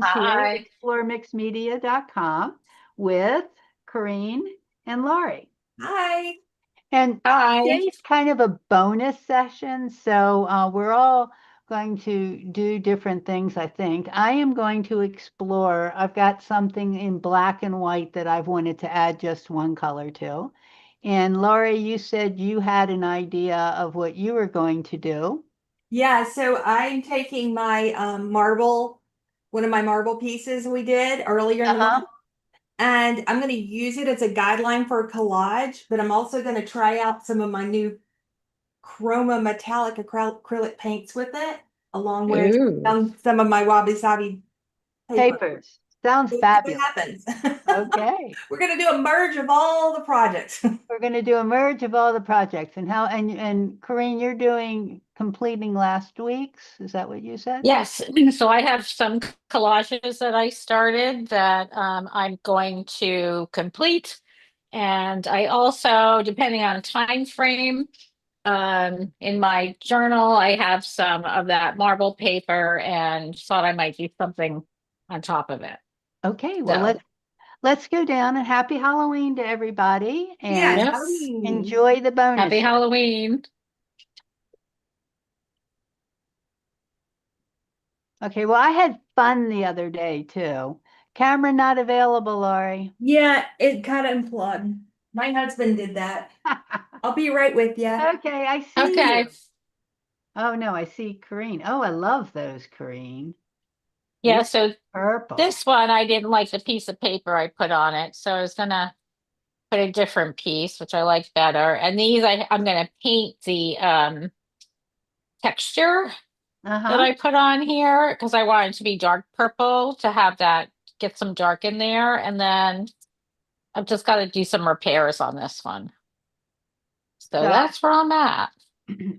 to Hi. exploremixedmedia.com with Corrine and Laurie. Hi. And Hi. today's kind of a bonus session, so we're all going to do different things, I think. I am going to explore. I've got something in black and white that I've wanted to add just one color to. And Laurie, you said you had an idea of what you were going to do. Yeah, so I'm taking my one of my marble pieces we did earlier in the Uh-huh. month, and I'm going to use it as a guideline for a collage, but I'm also going to try out some of my new Chroma metallic acrylic paints with it, along with Ooh. some of my Wabi Sabi paper. Papers. Sounds We'll see what fabulous. happens. Okay. We're going to do a merge of all the projects. We're going to do a merge of all the projects and and Corinne, you're doing completing last week's. Is that what you said? Yes. So I have some collages that I started that I'm going to complete. And I also, depending on time frame, in my journal, I have some of that marble paper and thought I might do something on top of it. Okay, well So, let's go down and happy Halloween to everybody Yes, and yes. Halloween. enjoy the bonus. Happy Halloween. Okay, well I had fun the other day too. Camera not available, Laurie. Yeah, it kind of unplugged. My husband did that. I'll be right with you. Okay, I see Okay. you. Oh no, I see Corinne. Oh, I love those, Corinne. Yeah, Ooh, so purple. this one I didn't like the piece of paper I put on it. So I was gonna put a different piece, which I like better. And these I'm gonna paint the texture that Uh-huh. I put on here because I want it to be dark purple to have that get some dark in there. And then I've just got to do some repairs on this one. So So that's where I'm at.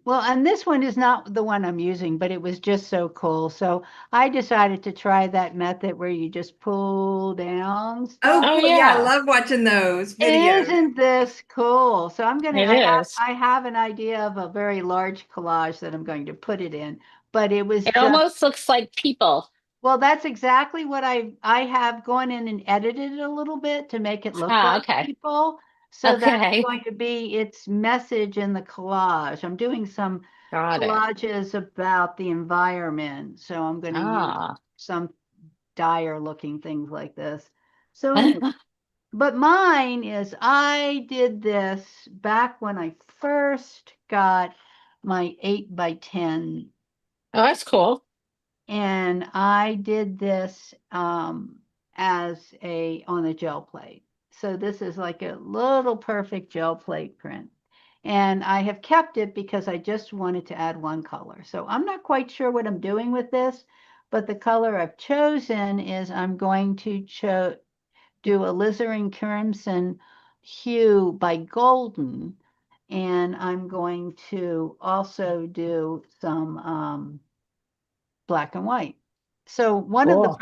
well, and this one is not the one I'm using, but it was just so cool. So I decided to try that method where you just pull down Oh, stuff. Oh cool. Yeah, I yeah, love watching those videos. Isn't this cool? So it is. I have an idea of a very large collage that I'm going to put it in, but it was It just, almost looks like people. well, that's exactly what I have gone in and edited it a little bit to make it look Ah, like okay. people. So that's Okay. going to be its message in the collage. I'm doing some Got it. collages about the environment. So I'm going to use Ah. some dire looking things like this. So anyway, but mine is I did this back when I first got my 8 by 10, Oh, that's cool. and I did this as a on a gel plate. So this is like a little perfect gel plate print. And I have kept it because I just wanted to add one color. So I'm not quite sure what I'm doing with this, but the color I've chosen is I'm going to do alizarin crimson hue by golden. And I'm going to also do some black and white. So Cool.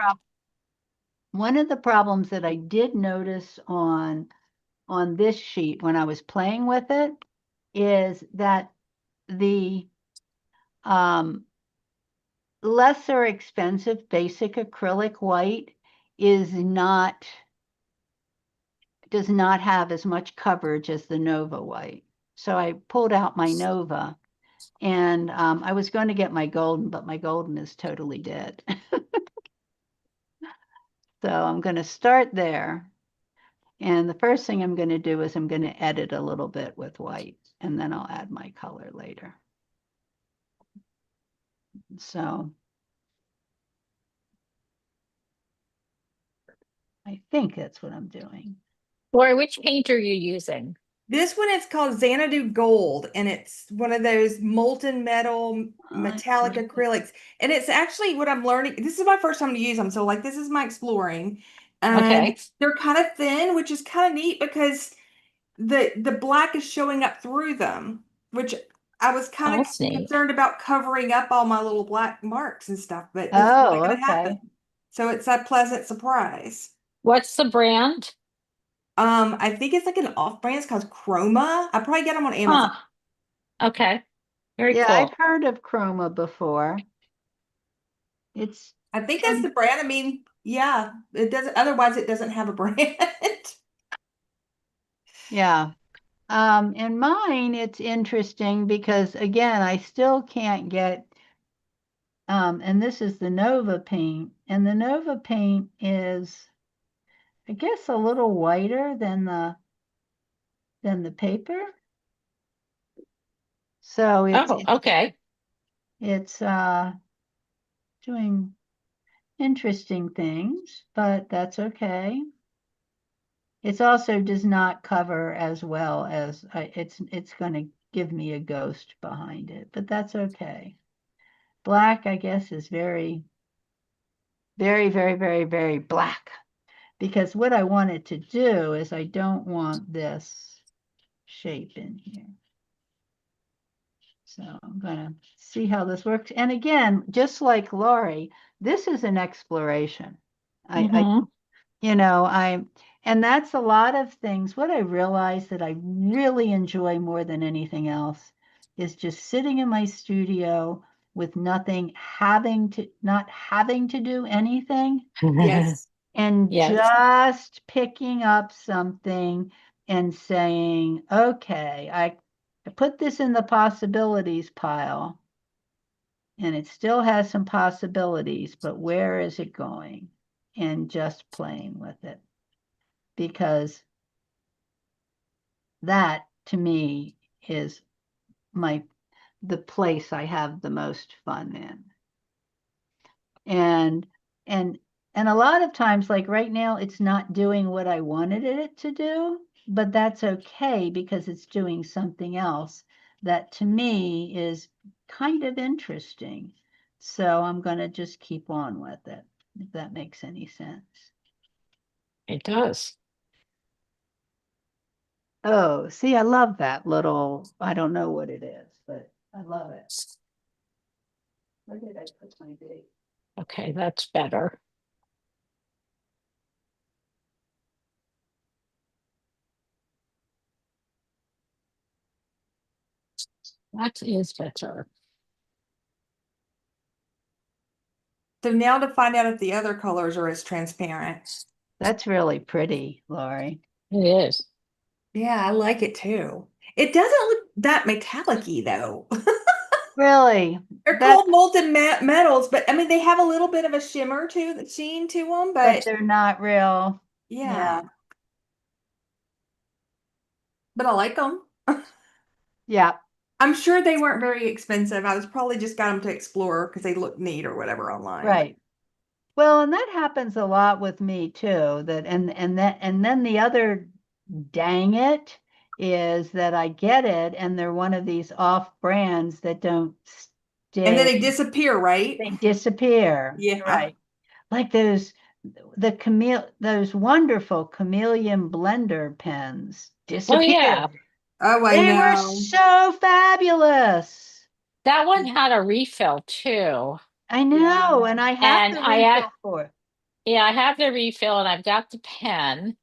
one of the problems that I did notice on this sheet when I was playing with it is that the um, lesser expensive basic acrylic white is not does not have as much coverage as the Nova white. So I pulled out my Nova and I was going to get my golden, but my golden is totally dead. So I'm going to start there. And the first thing I'm going to do is I'm going to edit a little bit with white, and then I'll add my color later. So I think that's what I'm doing. Lori, which paint are you using? This one is called Xanadu Gold, and it's one of those molten metal I metallic like that. acrylics. And it's actually what I'm learning. This is my first time to use them, so like this is my exploring. And Okay. they're kind of thin, which is kind of neat because the black is showing up through them, which I was Oh, kind of that's neat. concerned about covering up all my little black marks and stuff, but this is not Oh, going to happen. okay. So it's a pleasant surprise. What's the brand? I think it's like an off-brand. It's called Chroma. I probably get them on Amazon. Huh. Okay. Very Yeah, I've cool. heard of Chroma before. It's I think that's and the brand. I mean, Yeah, it doesn't, otherwise it doesn't have a brand. Yeah. And mine, it's interesting because again, I still can't get, and this is the Nova paint, and the Nova paint is, I guess, a little whiter than the paper. So Oh, okay. it's doing interesting things, but that's okay. It's also does not cover as well as it's going to give me a ghost behind it, but that's okay. Black, I guess, is very, very, very, very, very black because what I want it to do is I don't want this shape in here. So I'm going to see how this works. And again, just like Lori, this is an exploration. Mhm. And that's a lot of things. What I realize that I really enjoy more than anything else is just sitting in my studio with not having to do anything Yes. and Yes. just picking up something and saying, okay, I put this in the possibilities pile and it still has some possibilities, but where is it going? And just playing with it. Because that to me is the place I have the most fun in. And and and a lot of times, like right now, it's not doing what I wanted it to do, but that's okay because it's doing something else that to me is kind of interesting. So I'm going to just keep on with it, if that makes any sense. It does. Oh, see, I love that little, I don't know what it is, but I love it. Where did I put my date? Okay, that's better. That is better. So now to find out if the other colors are as transparent. That's really pretty, Lori. It is. Yeah, I like it too. It doesn't look that metallic-y though. Really? They're That, called molten metals, but I mean they have a little bit of a shimmer to the sheen to them, but but they're not real. yeah. Yeah. But I like them. Yeah. I'm sure they weren't very expensive. I was probably just got them to explore because they look neat or whatever online. Right. Well, and that happens a lot with me too. And then the other dang it is that I get it and they're one of these off brands that don't And then stay, they disappear, right? they disappear. Yeah. Right. Like those wonderful chameleon blender pens Oh yeah, disappeared. Oh, I They were know. so fabulous. that one had a refill too. I Yeah. know, and I have And the refill for it. yeah, I have the refill and I've got the pen,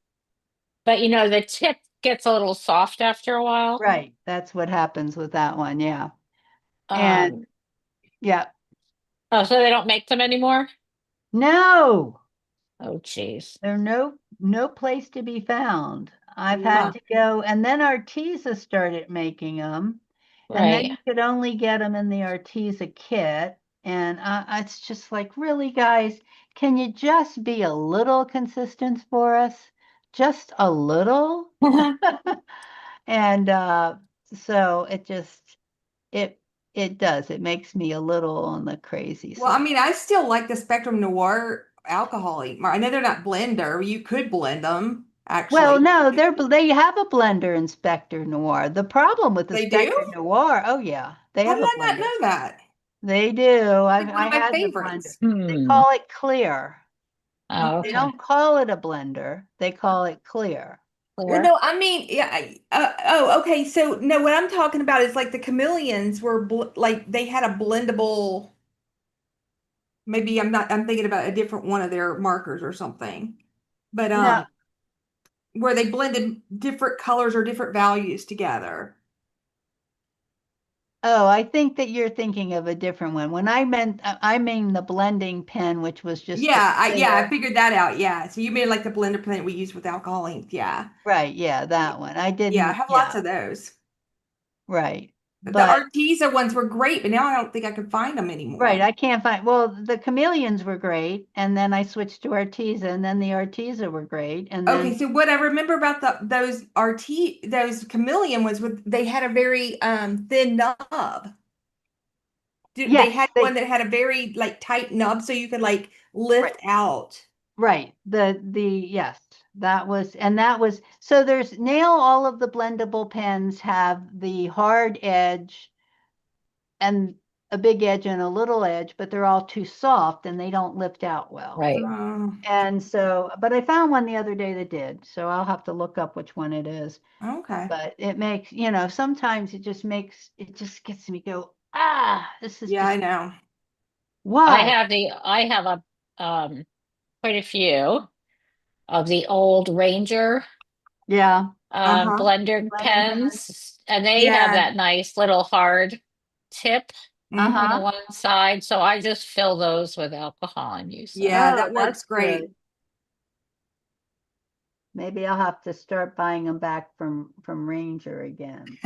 but you know, the tip gets a little soft after a while. Right, that's what happens with that one, yeah. And Um, yeah, oh, so they don't make them anymore? no, Oh, geez. they're no place to be found. I've Yeah. had to go, and then Arteza started making them, and then Right. you could only get them in the Arteza kit. And it's just like, really, guys, can you just be a little consistent for us? Just a little? And so it it does. It makes me a little on the crazy Well, I side. mean, I still like the Spectrum Noir alcoholic. I know they're not blender. You could blend them, Well, actually. no, they have a blender in Spectre Noir. The problem with the They do? Spectre Noir, oh yeah, they How have did a I not blender. know that? They do. Like one I of my had the blender. favorites. They Hmm. call it clear. Oh, They okay. don't call it a blender. They call it clear. Well, Clear. no, I mean, yeah. Oh, okay. So, no, what I'm talking about is like the chameleons were like they had a blendable. Maybe I'm not. I'm thinking about a different one of their markers or something. But No, where they blended different colors or different values together. Oh, I think that you're thinking of a different one. When I mean the blending pen, which was just the Yeah, I clear. figured that out. Yeah. So you mean like the blender pen we use with alcohol ink. Yeah. Right, yeah, that one. I Yeah, I didn't, have lots yeah, of those. right. The But Arteza ones were great, but now I don't think I can find them right, anymore. I can't find, well, the chameleons were great, and then I switched to Arteza, and then the Arteza were great, and Okay, then so what I remember about those chameleon was they had a very thin nub. They yes, had one that had a very like tight nub so you could like right, lift out. right. Yes, that was, so there's now all of the blendable pens have the hard edge and a big edge and a little edge, but they're all too soft and they don't lift out well. Right. And so, but I found one the other day that did, so I'll have to look up which one it is. Okay. But it makes, sometimes it just gets me go, this is Yeah, I just know. why? I have quite a few of the old Ranger Yeah, Uh-huh. blender blending pen. pens, and they have Yeah. that nice little hard tip on the Hmm. Uh-huh. one side. So I just fill those with alcohol and use them. Yeah, Oh, that that's works great. good. Maybe I'll have to start buying them back from Ranger again.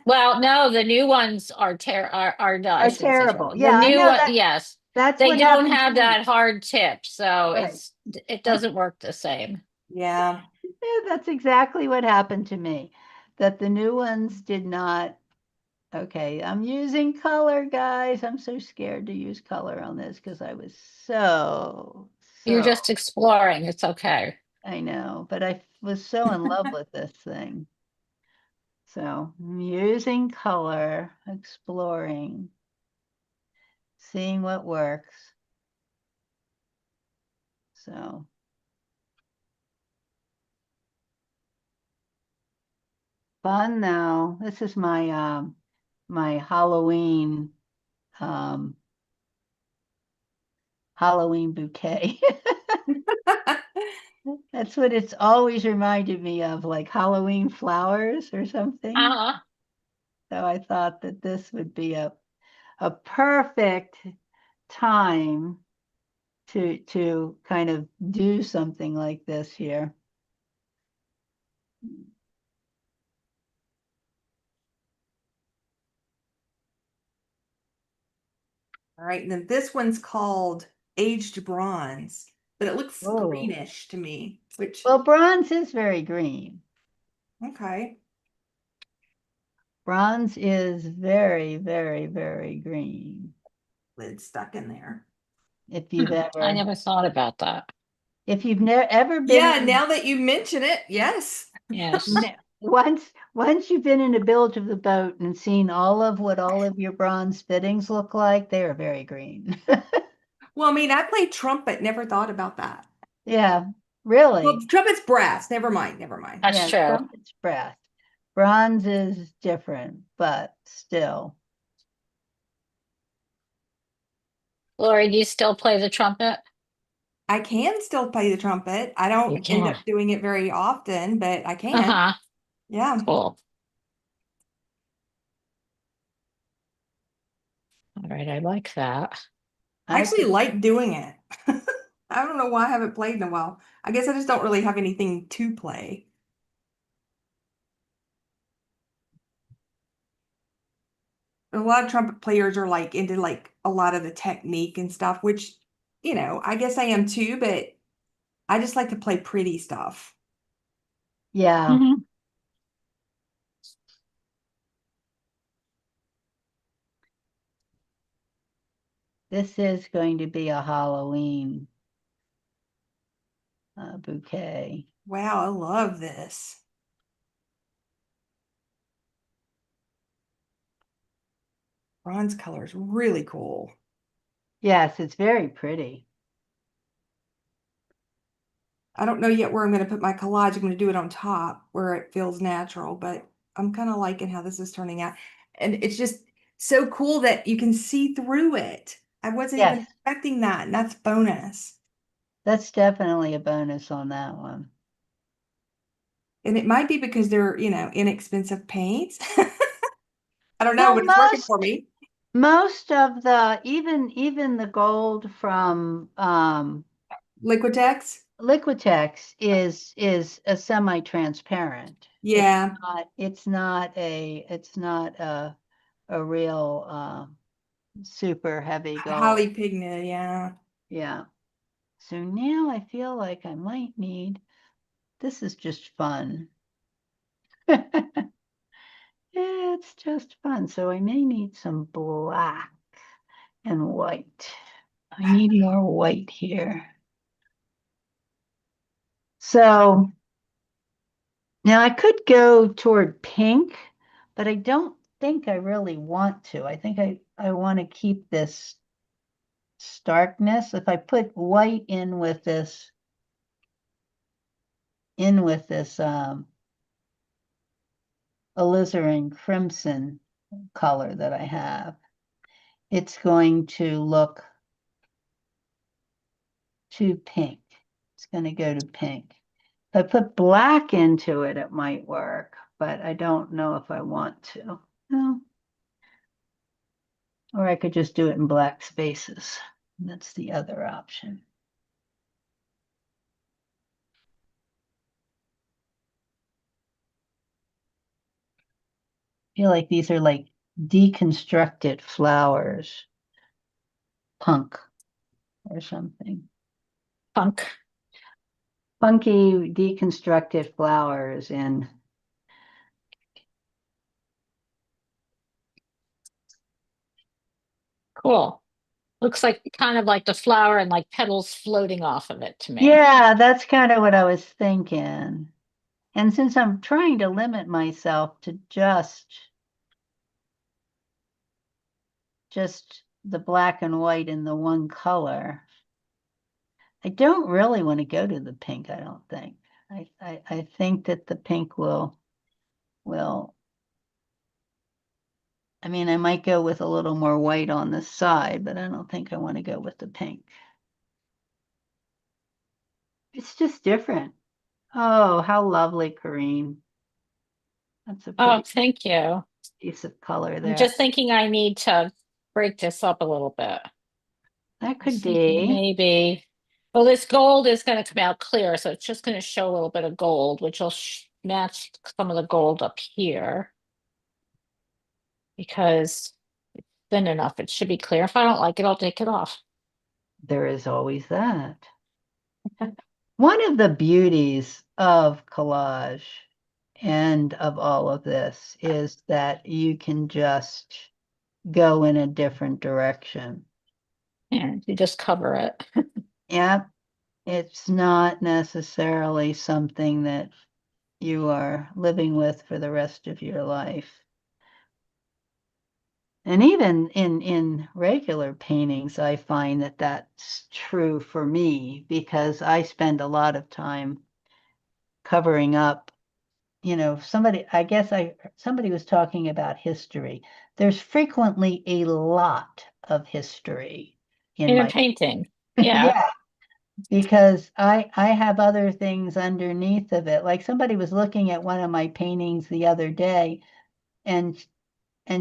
Well, no, the new ones are no, I Are shouldn't say terrible. terrible. The Yeah, I new know one, that yes, that's they what don't happened to have me. that hard tip, so Right. it doesn't work the same. Yeah. Yeah, that's exactly what happened to me. That the new ones did not. Okay, I'm using color, guys. I'm so scared to use color on this because I was You're just exploring. It's okay. I know, but I was so in love with this thing. So I'm using color, exploring, seeing what works. So fun though. This is my um Halloween bouquet. That's what it's always reminded me of, like Halloween flowers or something. Uh-huh. So I thought that this would be a perfect time to kind of do something like this here. All right, and then this one's called Aged Bronze, but it looks Oh, greenish to me, which, well, bronze is very green. okay. Bronze is very, very, very green. Lid stuck in there. If you've I ever, never thought about that. if you've never ever been Yeah, in now that you mention it, yes. Yes. once you've been in a bilge of the boat and seen what all of your bronze fittings look like, they are very green. Well, I mean, I played trumpet, never thought about that. Yeah, Well, really. trumpet's brass. Never mind, never mind. That's Yeah, true. trumpet's brass. Bronze is different, but still. Lori, do you still play the trumpet? I can still play the trumpet. I You don't end can. up doing it very often, but I can. Uh-huh. Yeah. Cool. All right, I like that. I I actually could, like doing it. I don't know why I haven't played in a while. I guess I just don't really have anything to play. A lot of trumpet players are like into like a lot of the technique and stuff, which, I guess I am too, but I just like to play pretty stuff. yeah, Mhm. this is going to be a Halloween bouquet. Wow, I love this. Bronze color is really cool. Yes, it's very pretty. I don't know yet where I'm going to put my collage. I'm going to do it on top where it feels natural, but I'm kind of liking how this is turning out. And it's just so cool that you can see through it. I wasn't even Yes, expecting that, and that's bonus. that's definitely a bonus on that one. And it might be because they're, inexpensive paints. I I don't know, Well, but it's working for me. most of the, even the gold from Liquitex? Liquitex is a semi-transparent. Yeah. It's not a real super heavy gold. Highly pigmented, yeah. Yeah. So now I feel like I might need, this is just fun. It's just fun. So I may need some black and white. I need more white here. So now I could go toward pink, but I don't think I really want to. I think I want to keep this starkness. If I put white in with this alizarin crimson color that I have, it's going to look too pink. It's going to go to pink. If I put black into it, it might work, but I don't know if I want to. No. Or I could just do it in black spaces. That's the other option. I feel like these are like deconstructed flowers, punk or something. Punk. Funky deconstructed flowers in. Cool. Looks like kind of like the flower and like petals floating off of it to me. Yeah, that's kind of what I was thinking. And since I'm trying to limit myself to just the black and white in the one color, I don't really want to go to the pink, I don't think. I think that the pink will, I mean, I might go with a little more white on the side, but I don't think I want to go with the pink. It's just different. Oh, how lovely, Corrine. That's a Oh, pretty thank you. piece of color I'm there. just thinking I need to break this up a little bit. That I was could thinking be. maybe, well, this gold is going to come out clear, so it's just going to show a little bit of gold, which will match some of the gold up here because it's thin enough. It should be clear. If I don't like it, I'll take it off. There is always that. One of the beauties of collage and of all of this is that you can just go in a different direction. And you just cover it. Yep, it's not necessarily something that you are living with for the rest of your life. And even in regular paintings, I find that that's true for me because I spend a lot of time covering up, somebody was talking about history. There's frequently a lot of history in In a my, painting. Yeah. yeah, because I have other things underneath of it. Like somebody was looking at one of my paintings the other day and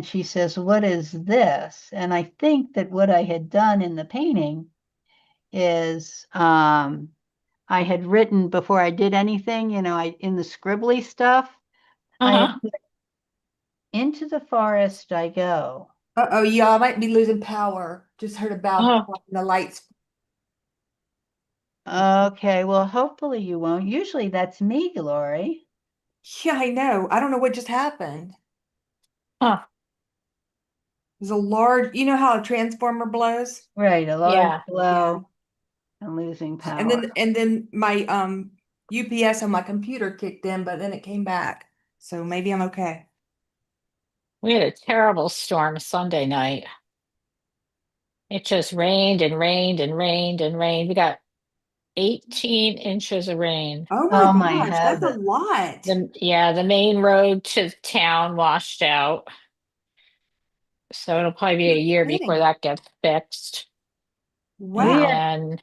she says, "What is this?" And I think that what I had done in the painting is I had written before I did anything, I in the scribbly stuff, I had Uh-huh. put, "Into the forest I go." Uh-oh, yeah, I might be losing power. Just heard about Oh, the lights. Okay, well, hopefully you won't. Usually that's me, Glory. Yeah, I know. I don't know what just happened. huh. There's a large, you know how a transformer blows? Right, a large Yeah. Yeah. blow and losing And power. then my UPS on my computer kicked in, but then it came back. So maybe I'm okay. We had a terrible storm Sunday night. It just rained and rained and rained and rained. We got 18 inches of rain. Oh my Oh my gosh, that's a heaven. lot. The main road to town washed out. So it'll probably be a You're year before kidding. that gets fixed. We And Wow. had, then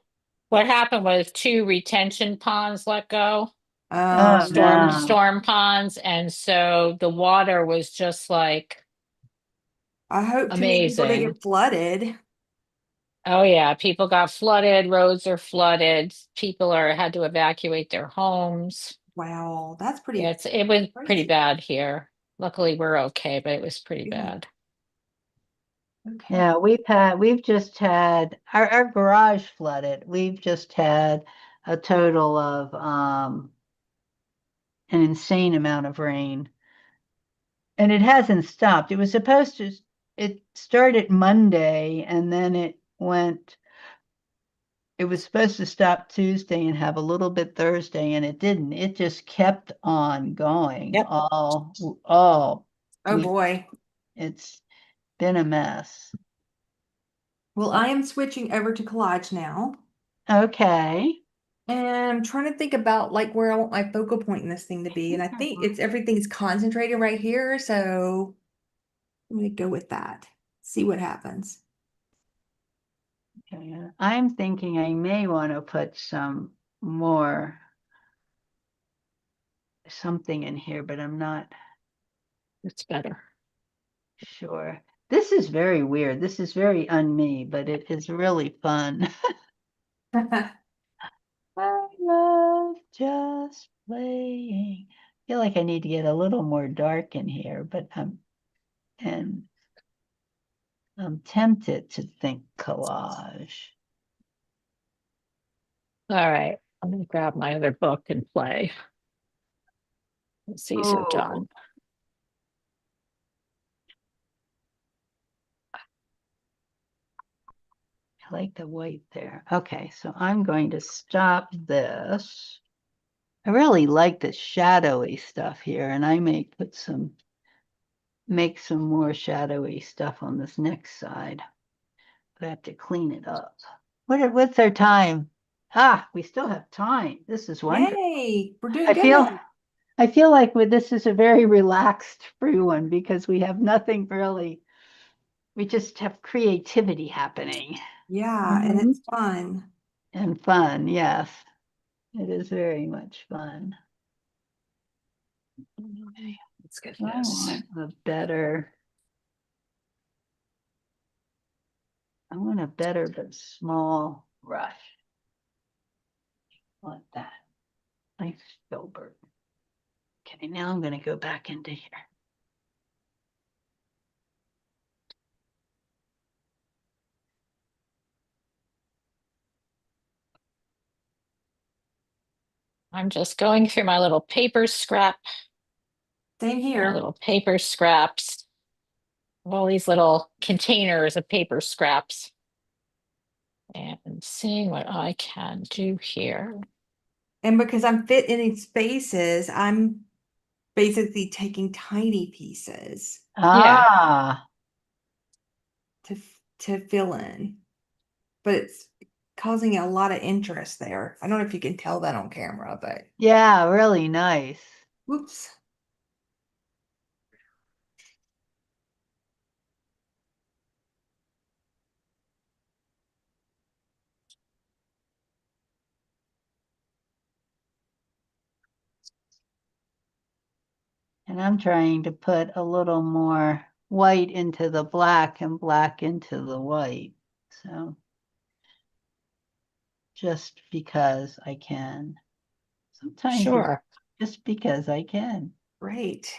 what happened was two retention ponds let go, oh Um, storm no. storm ponds, and so the water was just like I hope too many people didn't Amazing. get flooded. Oh yeah, people got flooded, roads are flooded, people are had to evacuate their homes. Wow, that's Yeah, pretty it was pretty crazy. bad here. Luckily, we're okay, but it was pretty Yeah. bad. Okay. Yeah, we've just had our garage flooded. We've just had a total of an insane amount of rain. And it hasn't stopped. It was supposed to, it started Monday and then it was supposed to stop Tuesday and have a little bit Thursday and it didn't. It just kept on going Yep. all Oh week. boy. It's been a mess. Well, I am switching over to collage now. Okay. And I'm trying to think about like where I want my focal point in this thing to be. And I think it's everything's concentrated right here. So I'm gonna go with that. See what happens. Okay. I'm thinking I may want to put some more something in here, but I'm not It's better. sure. This is very weird. This is very un-me, but it is really fun. I love just playing. I feel like I need to get a little more dark in here, but and I'm tempted to think collage. All right, I'm gonna grab my other book and play. Once these are Oh, done. I like the white there. Okay, so I'm going to stop this. I really like the shadowy stuff here, and I may make some more shadowy stuff on this next side. But I have to clean it up. What's our time? Ah, we still have time. This is wonderful. Yay, we're doing I feel good. I feel like this is a very relaxed, free one because we have nothing really. We just have creativity happening Yeah, and Mhm. it's fun. And fun. Yes, it is very much fun. Okay, let's get I this. want a better but small brush. Like that. Nice filbert. Okay, now I'm going to go back into here. I'm just going through my little paper scrap, Same my here. little paper scraps, all these little containers of paper scraps, and seeing what I can do here. And because I'm fit in these spaces, I'm basically taking tiny pieces Yeah, Ah, to fill in. But it's causing a lot of interest there. I don't know if you can tell that on camera, but yeah, really nice. whoops. And I'm trying to put a little more white into the black and black into the white. So just because I can. Sometimes it's sure. just because I can. Great.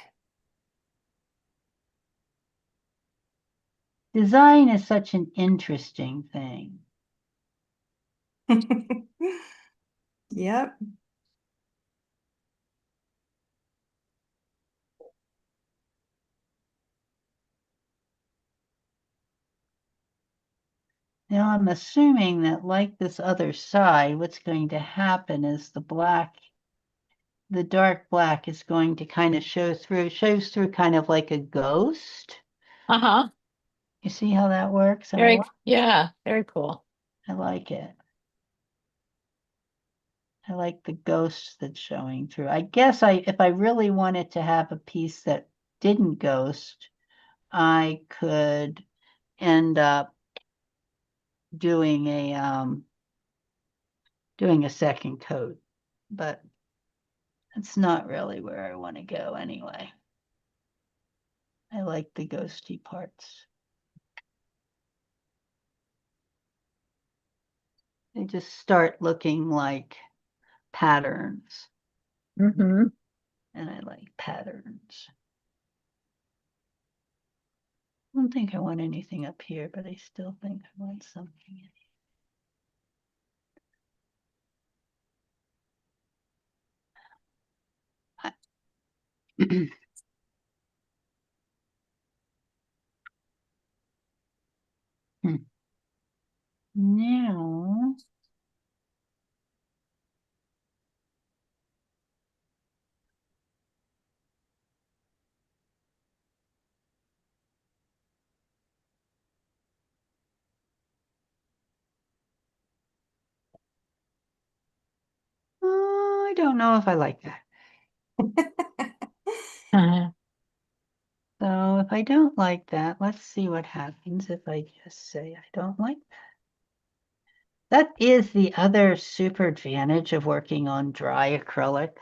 Design is such an interesting thing. Yep. Now I'm assuming that like this other side, what's going to happen is the dark black is going to kind of shows through kind of like a ghost. Uh-huh. You see how that works? Yeah, very cool. I like it. I like the ghost that's showing through. I guess if I really wanted to have a piece that didn't ghost, I could end up doing a second coat, but that's not really where I want to go anyway. I like the ghosty parts. They just start looking like patterns, Mm-hmm. and I like patterns. I don't think I want anything up here, but I still think I want something in here. Now, I don't know if I like that. So if I don't like that, let's see what happens if I just say I don't like that. That is the other super advantage of working on dry acrylic.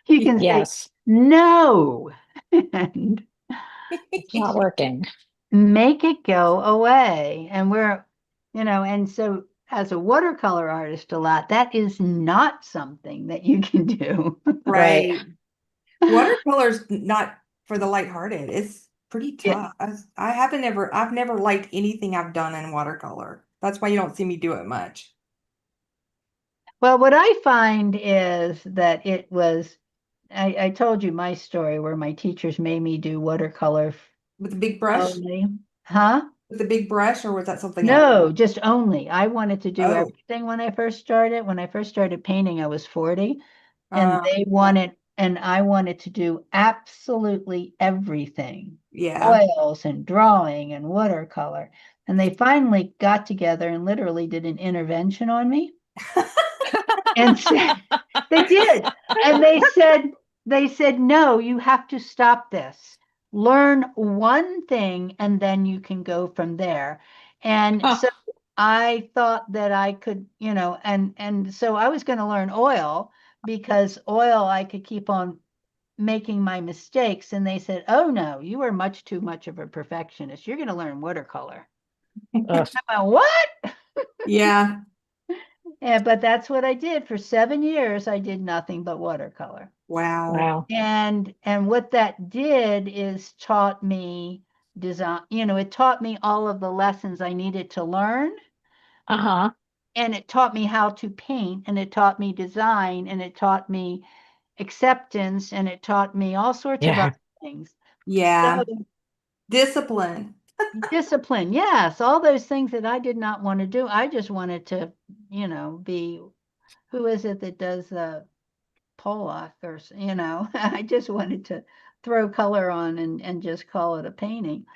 You can say Yes, no and it's not working. make it go away. And and so as a watercolor artist a lot, that is not something that you can do. Right. Right. Watercolor's not for the lighthearted. It's pretty Yeah. tough. I've never liked anything I've done in watercolor. That's why you don't see me do it much. Well, what I find is that I told you my story where my teachers made me do watercolor With the big brush? only. Huh? With the big brush, or was that something else? No, just only. I wanted to do Oh, everything when I first started. When I first started painting, I was 40, and uh, I wanted to do absolutely everything, yeah. oils and drawing and watercolor. And they finally got together and literally did an intervention on me and said, they did. And they said, no, you have to stop this. Learn one thing and then you can go from there. And Huh. so I thought that I could, and so I was going to learn oil because oil I could keep on making my mistakes. And they said, oh no, you are too much of a perfectionist. You're going to learn watercolor. Ugh. I went, what? Yeah. Yeah, but that's what I did for 7 years. I did nothing but watercolor. Wow. Wow. And what that did is taught me design, it taught me all of the lessons I needed to learn, Uh-huh. and it taught me how to paint, and it taught me design, and it taught me acceptance, and it taught me all sorts of Yeah. other things. Yeah. So Discipline. discipline, yes, all those things that I did not want to do. I just wanted to, be, who is it that does the Pollock I just wanted to throw color on and just call it a painting.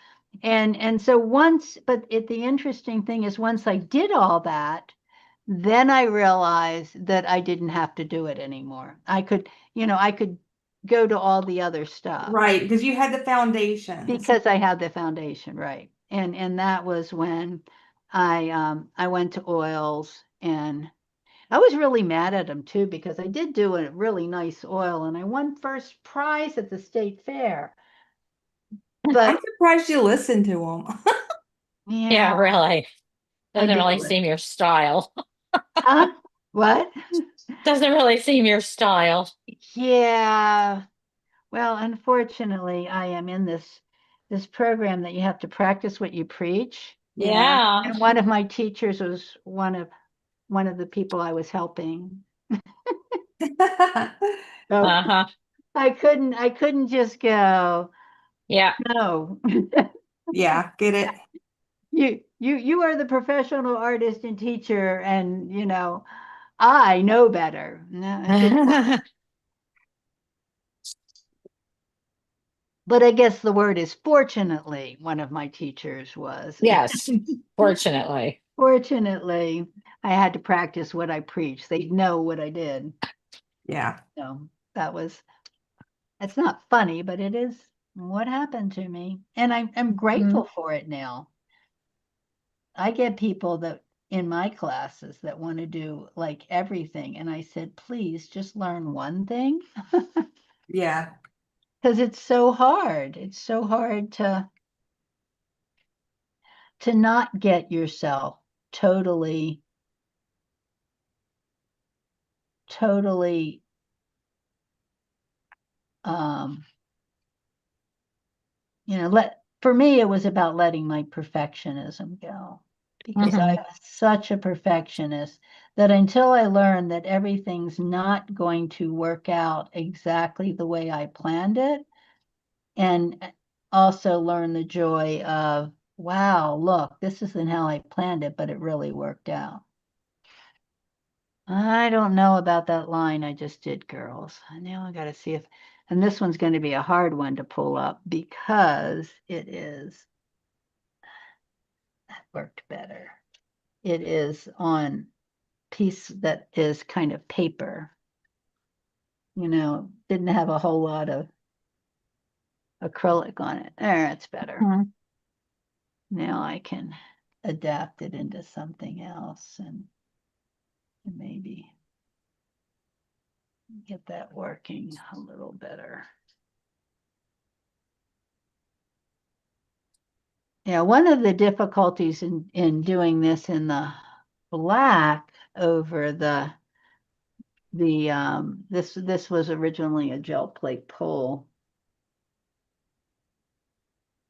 And so the interesting thing is once I did all that, then I realized that I didn't have to do it anymore. I could go to all the other stuff Right, because you had the foundations. because I had the foundation, right. And that was when I went to oils, and I was really mad at him too because I did do a really nice oil and I won first prize at the state fair. I'm But surprised you listened to them. yeah, Yeah, really. I Doesn't do really it. seem your style. Huh? What? Doesn't really seem your style. Yeah. Well, unfortunately, I am in this program that you have to practice what you preach. Yeah. Yeah. And one of my teachers was one of the people I was helping. So Uh-huh. I couldn't just go, Yeah. no. Yeah, get it. You are the professional artist and teacher, and I know better. No, it didn't work. But I guess the word is fortunately, one of my teachers was. Yes, fortunately. Fortunately, I had to practice what I preached. They know what I did. Yeah. So it's not funny, but it is what happened to me. And I'm grateful Mhm. for it now. I get people that in my classes that want to do like everything. And I said, please just learn one thing Yeah. because it's so hard. It's so hard to not get yourself totally totally for me, it was about letting my perfectionism go, because I was such a perfectionist that until I learned that everything's not going to work out exactly the way I planned it, and also learn the joy of, wow, look, this isn't how I planned it, but it really worked out. I don't know about that line I just did, girls. Now I got to see if, and this one's going to be a hard one to pull up because it is, that worked better. It is on piece that is kind of paper. Didn't have a whole lot of acrylic on it. There, it's better. Now I can adapt it into something else and maybe get that working a little better. Yeah, one of the difficulties in doing this in the black over this was originally a gel plate pull.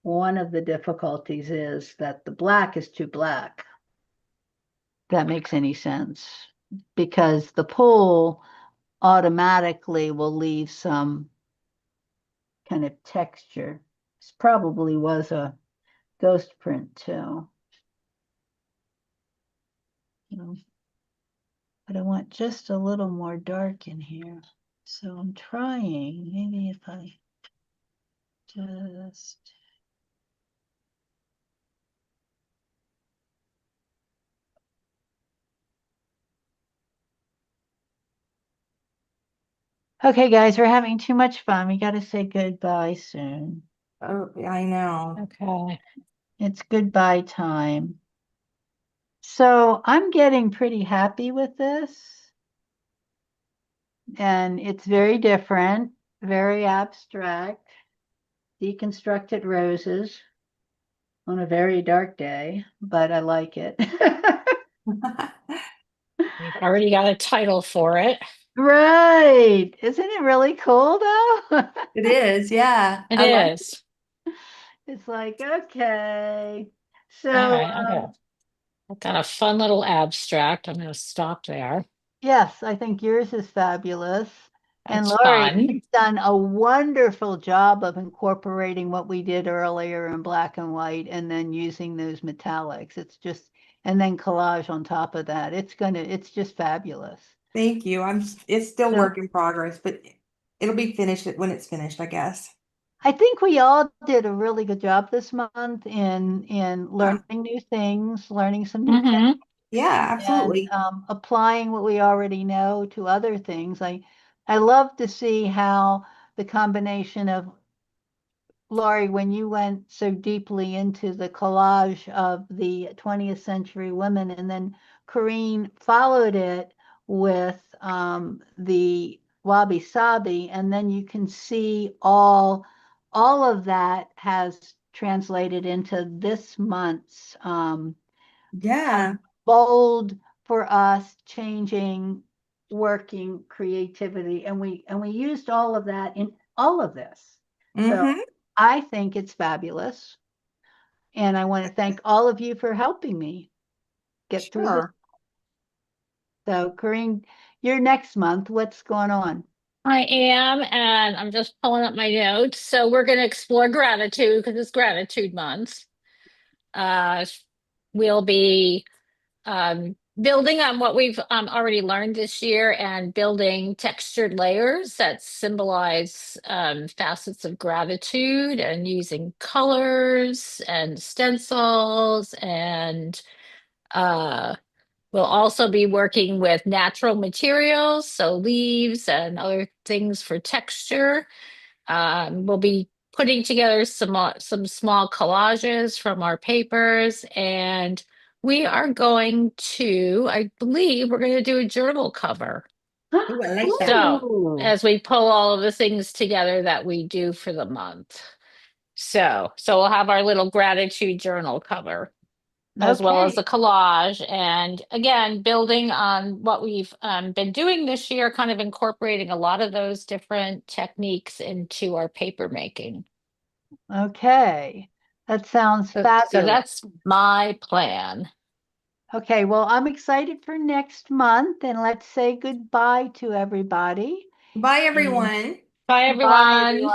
One of the difficulties is that the black is too black. If that makes any sense, because the pull automatically will leave some kind of texture. This probably was a ghost print too. But I want just a little more dark in here. So I'm trying, maybe if I just. Okay, guys, we're having too much fun. We got to say goodbye soon. Oh, I know. Okay. It's goodbye time. So I'm getting pretty happy with this. And it's very different, very abstract, deconstructed roses on a very dark day, but I like it. We've already got a title for it. Right. Isn't it really cool though? It is, yeah. It I like is. It's like, okay. So, All right, okay. I've got a fun little abstract. I'm going to stop there. yes, I think yours is fabulous. And That's Lori, fun. you've done a wonderful job of incorporating what we did earlier in black and white and then using those metallics. It's just, and then collage on top of that. It's just fabulous. Thank you. It's still So- work in progress, but it'll be finished when it's finished, I guess. I think we all did a really good job this month in learning new things, learning some new Mhm. Yeah, and absolutely. applying what we already know to other things. I love to see how the combination of, Laurie, when you went so deeply into the collage of the 20th century women, and then Corrine followed it with the wabi sabi, and then you can see all of that has translated into this month's Yeah. bold for us, changing, working, creativity, and we used all of that in all of this. So Mm-hmm. I think it's fabulous, and I want to thank all of you for helping me get through this. Sure. So Corinne, you're next month. What's going on? I am, and I'm just pulling up my notes. So we're going to explore gratitude because it's gratitude month. Uh, we'll be building on what we've already learned this year and building textured layers that symbolize facets of gratitude and using colors and stencils. And we'll also be working with natural materials, so leaves and other things for texture. We'll be putting together some small collages from our papers, and we are going to, I believe, we're going to do a journal cover. Ooh, I like that. So Ooh. as we pull all of the things together that we do for the month. So we'll have our little gratitude journal cover. as well as Okay. a collage. And again, building on what we've been doing this year, kind of incorporating a lot of those different techniques into our paper making. Okay. That sounds So fabulous. that's my plan. Okay, well, I'm excited for next month, and let's say goodbye to everybody. Bye, And everyone. Bye, bye, everyone. everyone.